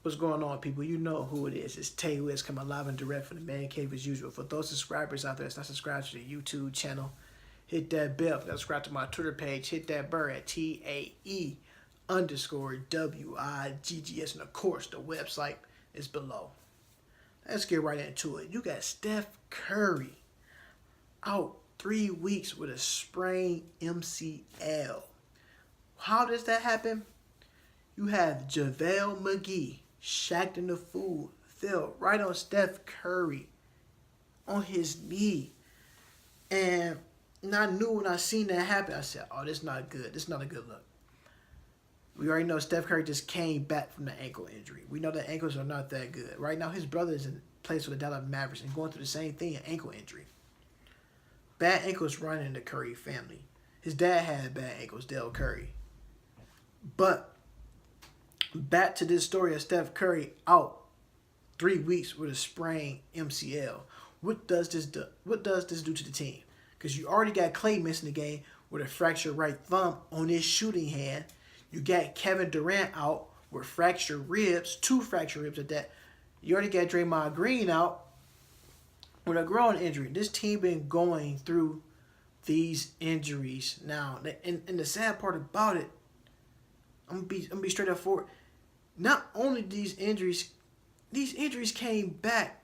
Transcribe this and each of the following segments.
What's going on, people? You know who it is. It's Tay Wiz coming live and direct from the Man Cave as usual. For those subscribers out there that's not subscribed to the YouTube channel, hit that bell. If you're not subscribed to my Twitter page, hit that bird at TAE_WIGGS. And of course, the website is below. Let's get right into it. You got Steph Curry out 3 weeks with a sprained MCL. How does that happen? You have JaVale McGee, Shaqtin' the Fool, fell right on Steph Curry on his knee. And I knew when I seen that happen, I said, oh, this is not good. This is not a good look. We already know Steph Curry just came back from the ankle injury. We know that ankles are not that good. Right now, his brother is in place for the Dallas Mavericks and going through the same thing, an ankle injury. Bad ankles run in the Curry family. His dad had bad ankles, Dale Curry. But back to this story of Steph Curry out 3 weeks with a sprained MCL. What does this do? What does this do to the team? Because you already got Klay missing the game with a fractured right thumb on his shooting hand. You got Kevin Durant out with fractured ribs, 2 fractured ribs at that. You already got Draymond Green out with a groin injury. This team been going through these injuries now. And the sad part about it, I'm gonna be straight up forward. Not only these injuries came back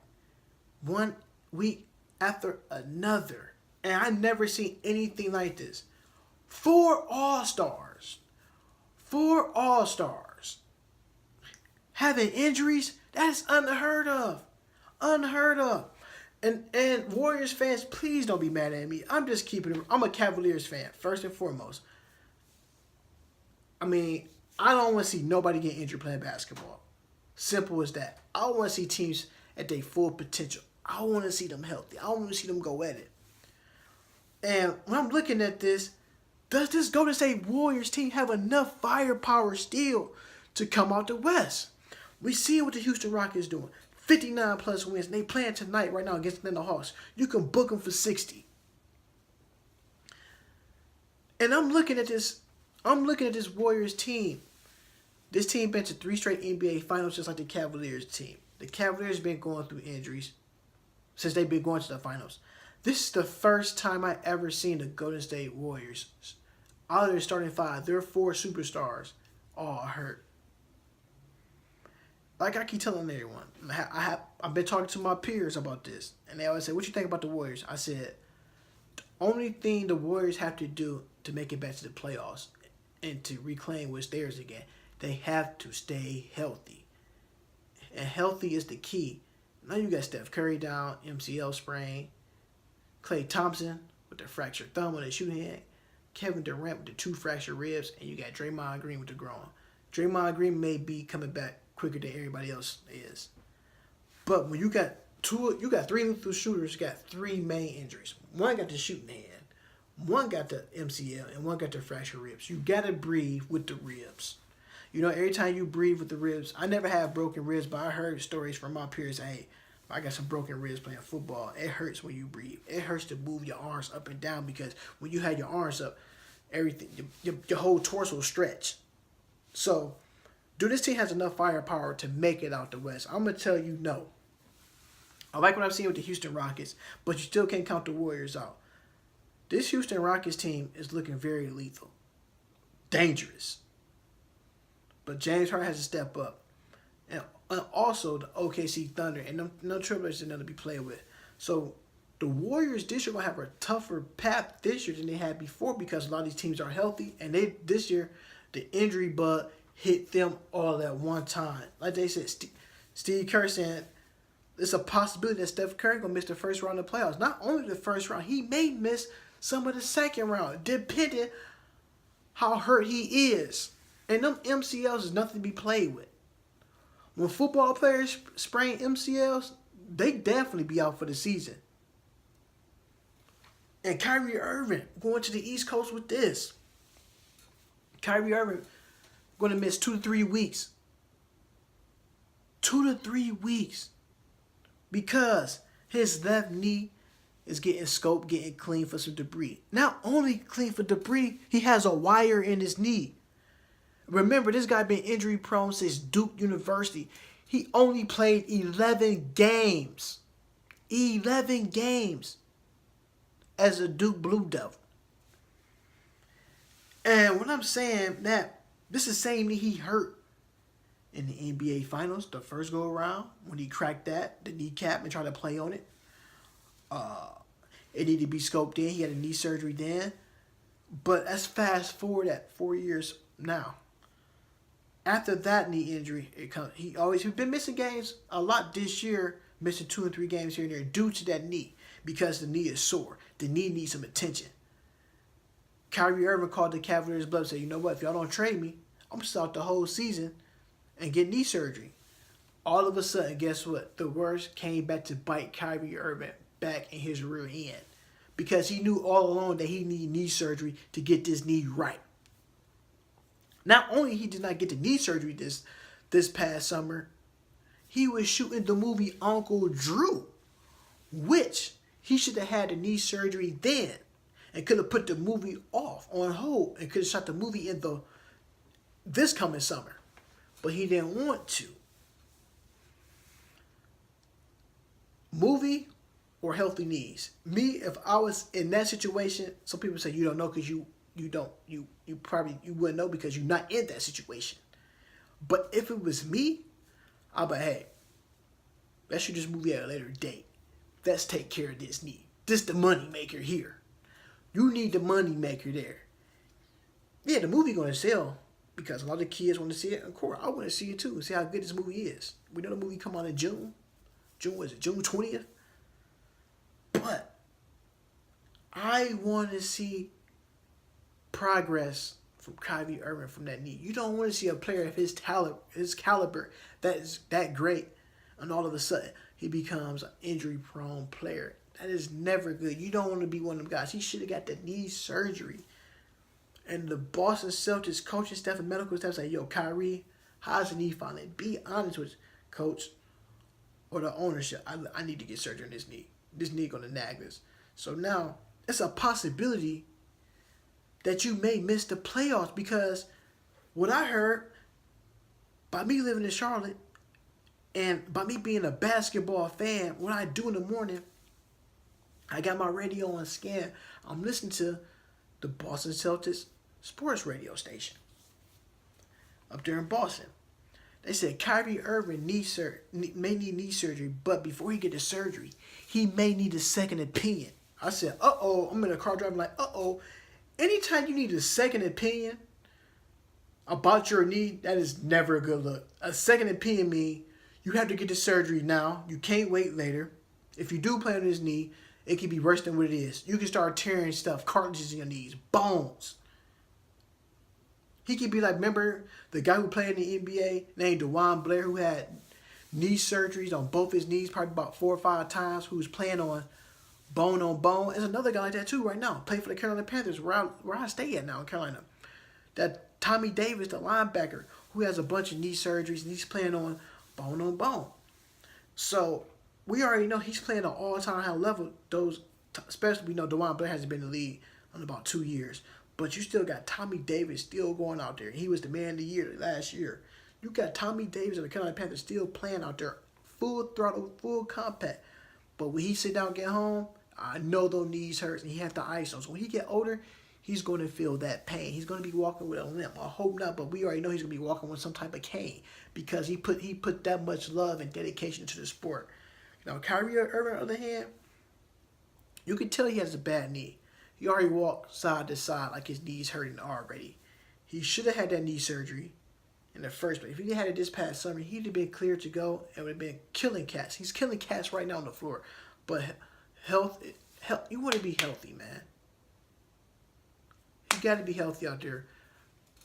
1 week after another. And I never seen anything like this. 4 All-Stars having injuries, that is unheard of. Unheard of. And Warriors fans, please don't be mad at me. I'm just keeping it. I'm a Cavaliers fan, first and foremost. I mean, I don't want to see nobody get injured playing basketball. Simple as that. I want to see teams at their full potential. I want to see them healthy. I want to see them go at it. And when I'm looking at this, does this Golden State Warriors team have enough firepower still to come out the West? We see what the Houston Rockets doing. 59 plus wins. And they playing tonight right now against the Atlanta Hawks. You can book them for 60. And I'm looking at this Warriors team. This team been to 3 straight NBA finals just like the Cavaliers team. The Cavaliers been going through injuries since they've been going to the finals. This is the first time I ever seen the Golden State Warriors, out of their starting 5, their 4 superstars all hurt. Like I keep telling everyone, I've been talking to my peers about this, and they always say, what you think about the Warriors? I said, the only thing the Warriors have to do to make it back to the playoffs and to reclaim what's theirs again, they have to stay healthy. And healthy is the key. Now you got Steph Curry down, MCL sprain, Klay Thompson with the fractured thumb on his shooting hand, Kevin Durant with the 2 fractured ribs, and you got Draymond Green with the groin. Draymond Green may be coming back quicker than everybody else is. But when you got 3 lethal shooters, you got 3 main injuries. One got the shooting hand, one got the MCL, and one got the fractured ribs. You got to breathe with the ribs. You know, every time you breathe with the ribs, I never had broken ribs, but I heard stories from my peers. Hey, I got some broken ribs playing football. It hurts when you breathe. It hurts to move your arms up and down because when you have your arms up, everything, your whole torso stretch. So, this team has enough firepower to make it out the West? I'm going to tell you no. I like what I've seen with the Houston Rockets, but you still can't count the Warriors out. This Houston Rockets team is looking very lethal. Dangerous. But James Harden has to step up. And also the OKC Thunder and no Trailblazers are to be played with. So the Warriors this year going to have a tougher path this year than they had before because a lot of these teams are healthy. And this year, the injury bug hit them all at one time. Like they said, Steve Kerr said, it's a possibility that Steph Curry going to miss the first round of the playoffs. Not only the first round, he may miss some of the second round, depending how hurt he is. And them MCLs is nothing to be played with. When football players sprain MCLs, they definitely be out for the season. And Kyrie Irving going to the East Coast with this. Kyrie Irving going to miss 2 to 3 weeks. 2 to 3 weeks. Because his left knee is getting scoped, getting clean for some debris. Not only clean for debris, he has a wire in his knee. Remember, this guy been injury prone since Duke University. He only played 11 games. 11 games as a Duke Blue Devil. And when I'm saying that, this is the same knee he hurt in the NBA Finals, the first go around, when he cracked the kneecap and tried to play on it. It needed to be scoped in. He had a knee surgery then. But let's fast forward that 4 years now. After that knee injury, he's been missing games a lot this year, missing 2 and 3 games here and there due to that knee, because the knee is sore. The knee needs some attention. Kyrie Irving called the Cavaliers bluff and said, you know what, if y'all don't trade me, I'm going to start the whole season and get knee surgery. All of a sudden, guess what? The worst came back to bite Kyrie Irving back in his rear end, because he knew all along that he needed knee surgery to get this knee right. Not only he did not get the knee surgery this past summer, he was shooting the movie Uncle Drew, which he should have had the knee surgery then and could have put the movie off on hold and could have shot the movie in this coming summer. But he didn't want to. Movie or healthy knees? Me, if I was in that situation, some people say you don't know because you wouldn't know because you're not in that situation. But if it was me, I'd be like, hey, let's shoot this movie at a later date. Let's take care of this knee. This the money maker here. You need the money maker there. Yeah, the movie gonna sell because a lot of kids want to see it. Of course, I want to see it too. See how good this movie is. We know the movie come out in June. June 20th? But I want to see progress from Kyrie Irving from that knee. You don't want to see a player of his caliber that is that great, and all of a sudden he becomes an injury-prone player. That is never good. You don't want to be one of them guys. He should have got the knee surgery. And the Boston Celtics coaching staff and medical staff say, yo, Kyrie, how's the knee finally? Be honest with coach or the ownership. I need to get surgery on this knee. This knee going to nag this. So now it's a possibility that you may miss the playoffs, because what I heard, by me living in Charlotte and by me being a basketball fan, what I do in the morning, I got my radio on scan. I'm listening to the Boston Celtics sports radio station up there in Boston. They said Kyrie Irving may need knee surgery, but before he get the surgery, he may need a second opinion. I said, uh-oh. I'm in a car driving like, uh-oh. Anytime you need a second opinion about your knee, that is never a good look. A second opinion means you have to get the surgery now. You can't wait later. If you do play on his knee, it could be worse than what it is. You can start tearing stuff, cartilages in your knees, bones. He could be like, remember the guy who played in the NBA named DeJuan Blair, who had knee surgeries on both his knees probably about 4 or 5 times, who was playing on bone. There's another guy like that too right now. Played for the Carolina Panthers, where I stay at now in Carolina. That Tommy Davis, the linebacker, who has a bunch of knee surgeries, and he's playing on bone. So we already know he's playing on all-time high level. Especially we know DeJuan Blair hasn't been in the league in about 2 years. But you still got Tommy Davis still going out there. He was the man of the year last year. You got Tommy Davis of the Carolina Panthers still playing out there, full throttle, full compact. But when he sit down and get home, I know those knees hurt and he has to ice them. So when he get older, he's going to feel that pain. He's going to be walking with a limp. I hope not, but we already know he's going to be walking with some type of cane because he put that much love and dedication into the sport. Now, Kyrie Irving, on the other hand, you can tell he has a bad knee. He already walked side to side like his knee's hurting already. He should have had that knee surgery in the first place. If he had it this past summer, he'd have been cleared to go and would have been killing cats. He's killing cats right now on the floor. But health, you want to be healthy, man. You got to be healthy out there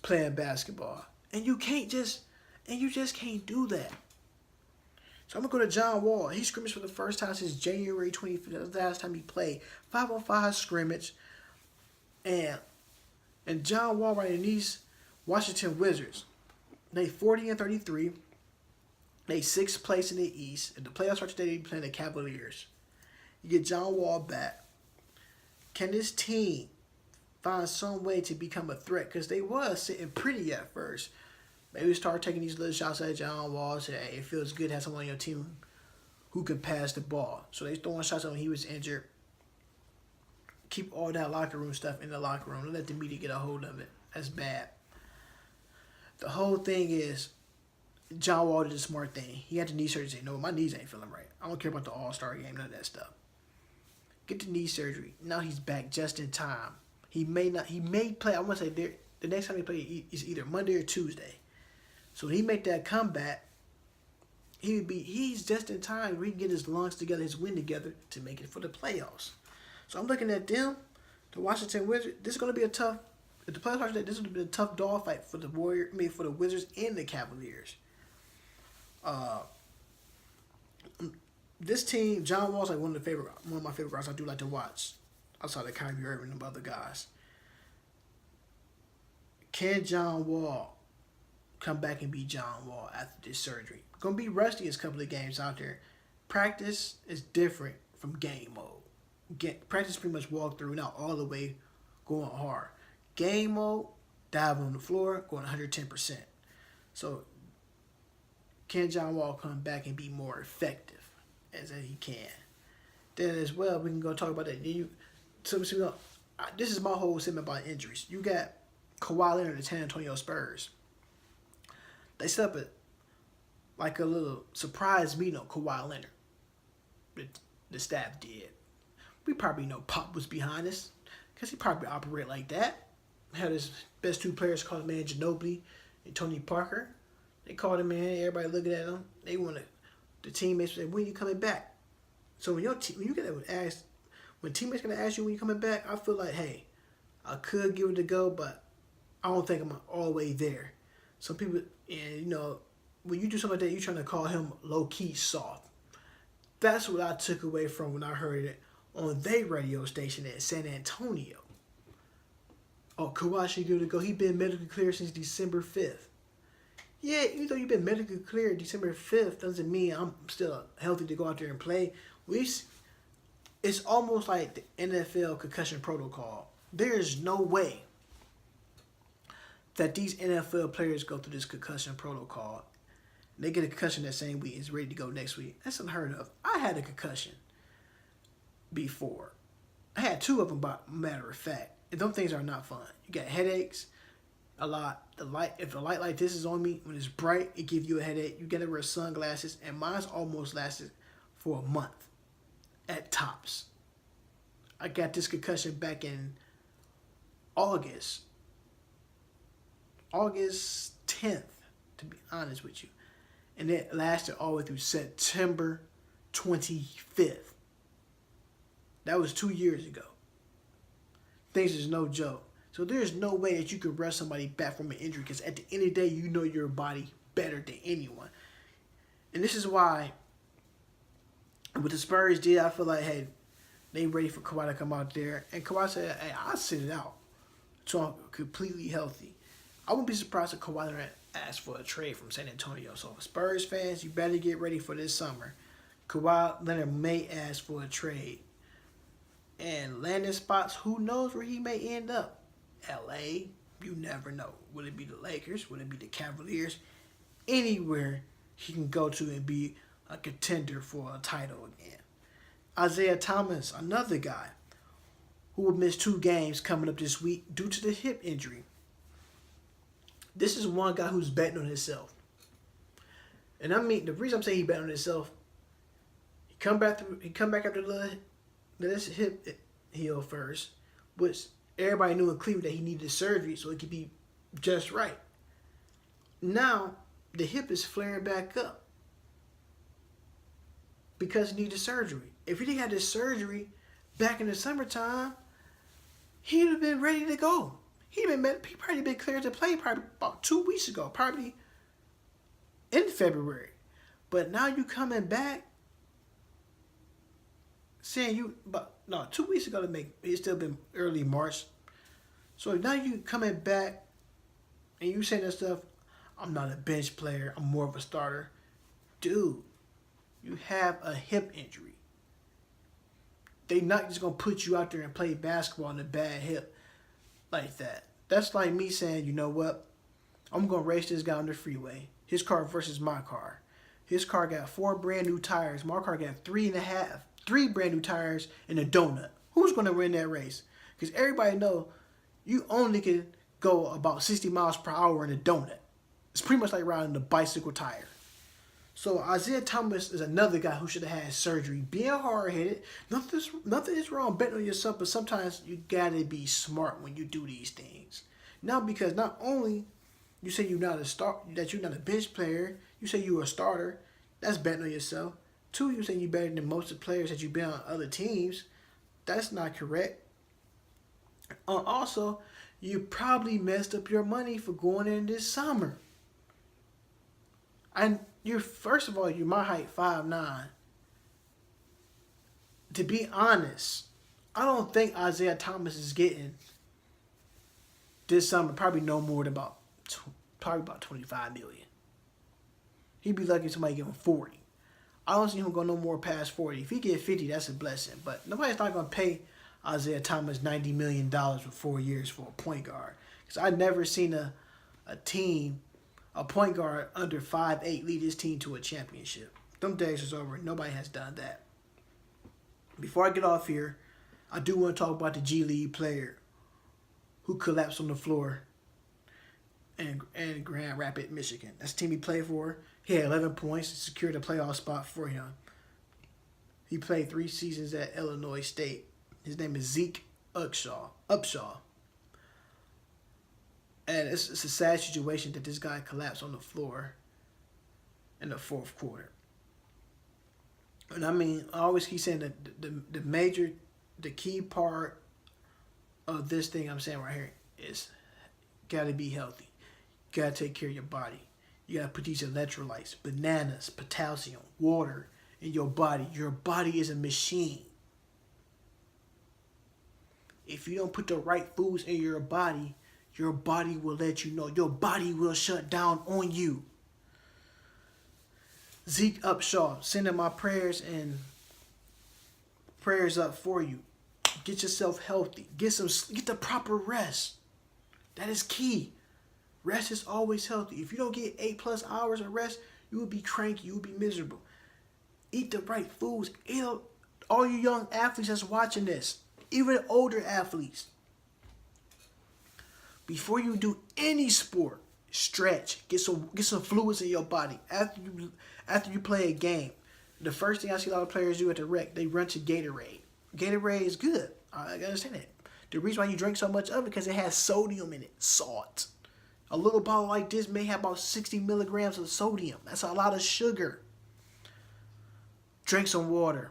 playing basketball. And you just can't do that. So I'm going to go to John Wall. He scrimmaged for the first time since January 25th. That was the last time he played. 5-on-5 scrimmage. And John Wall right in these Washington Wizards. They 40-33. They 6th place in the East. And the playoffs start today, they be playing the Cavaliers. You get John Wall back. Can this team find some way to become a threat? Because they was sitting pretty at first. Maybe start taking these little shots at John Wall. Say, hey, it feels good to have someone on your team who can pass the ball. So they throwing shots at when he was injured. Keep all that locker room stuff in the locker room. Don't let the media get a hold of it. That's bad. The whole thing is, John Wall did a smart thing. He had the knee surgery. Say, no, my knees ain't feeling right. I don't care about the All-Star game, none of that stuff. Get the knee surgery. Now he's back just in time. He may play. I want to say the next time he plays is either Monday or Tuesday. So when he make that comeback, he's just in time where he can get his lungs together, his wind together to make it for the playoffs. So I'm looking at them, the Washington Wizards. This is going to be a tough. If the playoffs are there, this is going to be a tough dogfight for the for the Wizards and the Cavaliers. This team, John Wall's like one of my favorite guys I do like to watch, outside of Kyrie Irving and other guys. Can John Wall come back and be John Wall after this surgery? Gonna be rusty as a couple of games out there. Practice is different from game mode. Practice pretty much walk through, not all the way going hard. Game mode, dive on the floor, going 110%. So can John Wall come back and be more effective as he can? Then as well, we can go talk about that. This is my whole segment about injuries. You got Kawhi Leonard, the San Antonio Spurs. They set up like a little surprise meeting on Kawhi Leonard. The staff did. We probably know Pop was behind this because he probably operate like that. Had his best two players called him man Ginobili and Tony Parker. They called him in. Everybody looking at him. They want the teammates say, "When are you coming back?" So when you get asked, when teammates gonna ask you when you coming back, I feel like, hey, I could give it a go, but I don't think I'm all the way there. Some people, and when you do something like that, you're trying to call him low key soft. That's what I took away from when I heard it on their radio station at San Antonio. Oh, Kawhi should give it a go. He been medically cleared since December 5th. Yeah, even though you've been medically cleared December 5th, doesn't mean I'm still healthy to go out there and play. It's almost like the NFL concussion protocol. There is no way that these NFL players go through this concussion protocol. They get a concussion that same week, is ready to go next week. That's unheard of. I had a concussion before. I had two of them, by matter of fact. And those things are not fun. You got headaches a lot. If a light like this is on me, when it's bright, it gives you a headache. You got to wear sunglasses, and mine's almost lasted for a month at tops. I got this concussion back in August 10th, to be honest with you. And it lasted all the way through September 25th. That was 2 years ago. Things is no joke. So there's no way that you can rush somebody back from an injury, because at the end of the day, you know your body better than anyone. And this is why, what the Spurs did, I feel like, hey, they ready for Kawhi to come out there. And Kawhi said, hey, I'll sit it out so I'm completely healthy. I wouldn't be surprised if Kawhi Leonard asked for a trade from San Antonio. So Spurs fans, you better get ready for this summer. Kawhi Leonard may ask for a trade. And landing spots, who knows where he may end up. LA, you never know. Would it be the Lakers? Would it be the Cavaliers? Anywhere he can go to and be a contender for a title again. Isaiah Thomas, another guy who will miss 2 games coming up this week due to the hip injury. This is one guy who's betting on himself. And I mean, the reason I'm saying he betting on himself, he come back after this hip heal first, which everybody knew in Cleveland that he needed surgery so it could be just right. Now, the hip is flaring back up because he needed surgery. If he didn't have this surgery back in the summertime, he'd have been ready to go. He probably been cleared to play probably about 2 weeks ago, probably in February. But now you coming back, saying 2 weeks ago it's still been early March. So now you coming back and you saying that stuff, I'm not a bench player, I'm more of a starter. Dude, you have a hip injury. They not just gonna put you out there and play basketball on a bad hip like that. That's like me saying, you know what? I'm going to race this guy on the freeway. His car versus my car. His car got 4 brand new tires. My car got 3 brand new tires and a donut. Who's going to win that race? Because everybody know you only can go about 60 miles per hour in a donut. It's pretty much like riding a bicycle tire. So Isaiah Thomas is another guy who should have had surgery. Being hard-headed, nothing is wrong betting on yourself, but sometimes you gotta be smart when you do these things. Now, because not only you say you're not a bench player, you say you're a starter. That's betting on yourself. 2, you say you're better than most of the players that you've been on other teams. That's not correct. Also, you probably messed up your money for going in this summer. And first of all, you're my height, 5'9". To be honest, I don't think Isaiah Thomas is getting this summer probably no more than about 25 million. He'd be lucky if somebody give him 40. I don't see him going no more past 40. If he get 50, that's a blessing. But nobody's not going to pay Isaiah Thomas $90 million for 4 years for a point guard. Because I've never seen a point guard under 5'8" lead his team to a championship. Them days is over. Nobody has done that. Before I get off here, I do want to talk about the G League player who collapsed on the floor in Grand Rapids, Michigan. That's the team he played for. He had 11 points and secured a playoff spot for him. He played 3 seasons at Illinois State. His name is Zeke Upshaw. And it's a sad situation that this guy collapsed on the floor in the 4th quarter. And I mean, I always keep saying that the key part of this thing I'm saying right here is got to be healthy. You got to take care of your body. You got to put these electrolytes, bananas, potassium, water in your body. Your body is a machine. If you don't put the right foods in your body will let you know. Your body will shut down on you. Zeke Upshaw, sending my prayers up for you. Get yourself healthy. Get the proper rest. That is key. Rest is always healthy. If you don't get 8+ hours of rest, you will be cranky. You will be miserable. Eat the right foods. All you young athletes that's watching this, even older athletes, before you do any sport, stretch. Get some fluids in your body. After you play a game, the first thing I see a lot of players do at the rec, they run to Gatorade. Gatorade is good. I understand that. The reason why you drink so much of it because it has sodium in it, salt. A little bottle like this may have about 60 milligrams of sodium. That's a lot of sugar. Drink some water.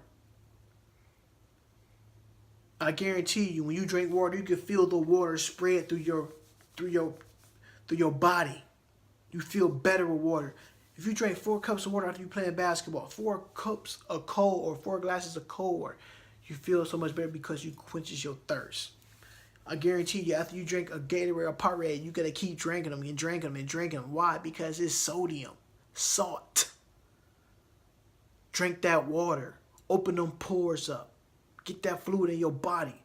I guarantee you, when you drink water, you can feel the water spread through your body. You feel better with water. If you drink 4 cups of water after you playing basketball, 4 cups of cold or 4 glasses of cold water, you feel so much better because you quenches your thirst. I guarantee you, after you drink a Gatorade or Powerade, you gotta keep drinking them and drinking them and drinking them. Why? Because it's sodium, salt. Drink that water. Open them pores up. Get that fluid in your body.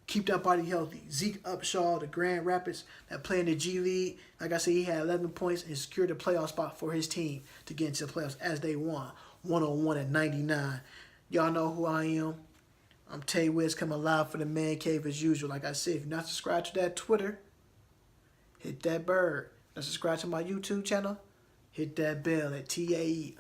Keep that body healthy. Zeke Upshaw, the Grand Rapids, that play in the G League. Like I said, he had 11 points and secured a playoff spot for his team to get into the playoffs as they won 101 and 99. Y'all know who I am. I'm Tay Wiz coming live for the Man Cave as usual. Like I said, if you're not subscribed to that Twitter, hit that bird. Not subscribed to my YouTube channel, hit that bell at TAE_WIGGSP.